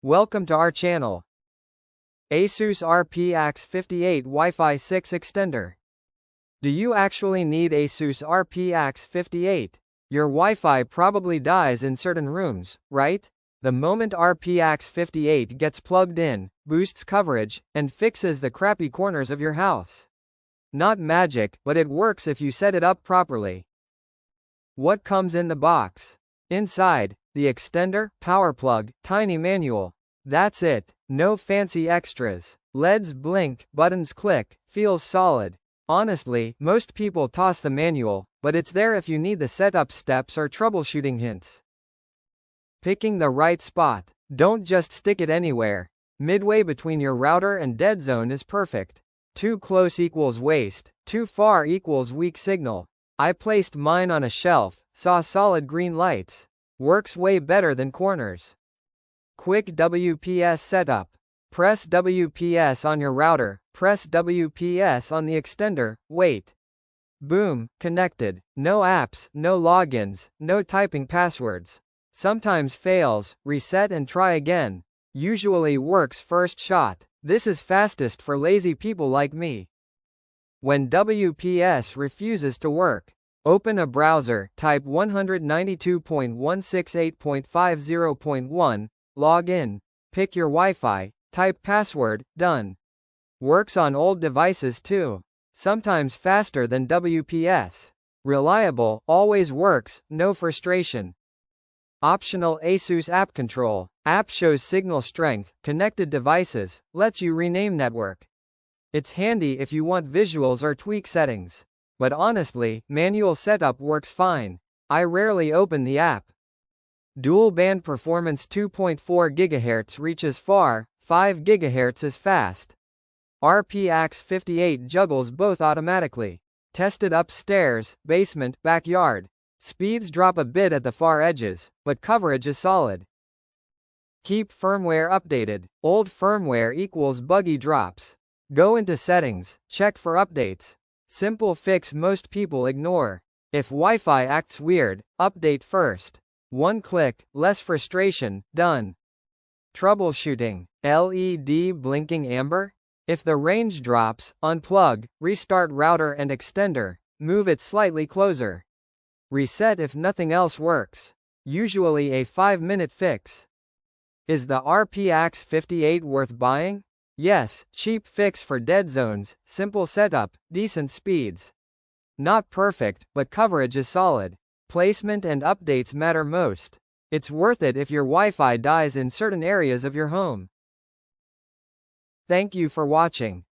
Welcome to our channel. Asus RP-AX58 Wi-Fi 6 Extender. Do you actually need Asus RP-AX58? Your Wi-Fi probably dies in certain rooms, right? The moment RP-AX58 gets plugged in, boosts coverage, and fixes the crappy corners of your house. Not magic, but it works if you set it up properly. What comes in the box? Inside, the extender, power plug, tiny manual. That's it. No fancy extras. LEDs blink, buttons click, feels solid. Honestly, most people toss the manual, but it's there if you need the setup steps or troubleshooting hints. Picking the right spot. Don't just stick it anywhere. Midway between your router and dead zone is perfect. Too close equals waste, too far equals weak signal. I placed mine on a shelf, saw solid green lights. Works way better than corners. Quick WPS setup. Press WPS on your router, press WPS on the extender, wait. Boom, connected. No apps, no logins, no typing passwords. Sometimes fails, reset and try again. Usually works first shot. This is fastest for lazy people like me. When WPS refuses to work, open a browser, type 192.168.50.1, log in, pick your Wi-Fi, type password, done. Works on old devices too. Sometimes faster than WPS. Reliable, always works, no frustration. Optional Asus App Control. App shows signal strength, connected devices, lets you rename network. It's handy if you want visuals or tweak settings. But honestly, manual setup works fine. I rarely open the app. Dual band performance 2.4 GHz reaches far, 5 GHz is fast. RP-AX58 juggles both automatically. Tested upstairs, basement, backyard. Speeds drop a bit at the far edges, but coverage is solid. Keep firmware updated. Old firmware equals buggy drops. Go into settings, check for updates. Simple fix most people ignore. If Wi-Fi acts weird, update first. One click, less frustration, done. Troubleshooting. LED blinking amber? If the range drops, unplug, restart router and extender, move it slightly closer. Reset if nothing else works. Usually a 5-minute fix. Is the RP-AX58 worth buying? Yes, cheap fix for dead zones, simple setup, decent speeds. Not perfect, but coverage is solid. Placement and updates matter most. It's worth it if your Wi-Fi dies in certain areas of your home. Thank you for watching.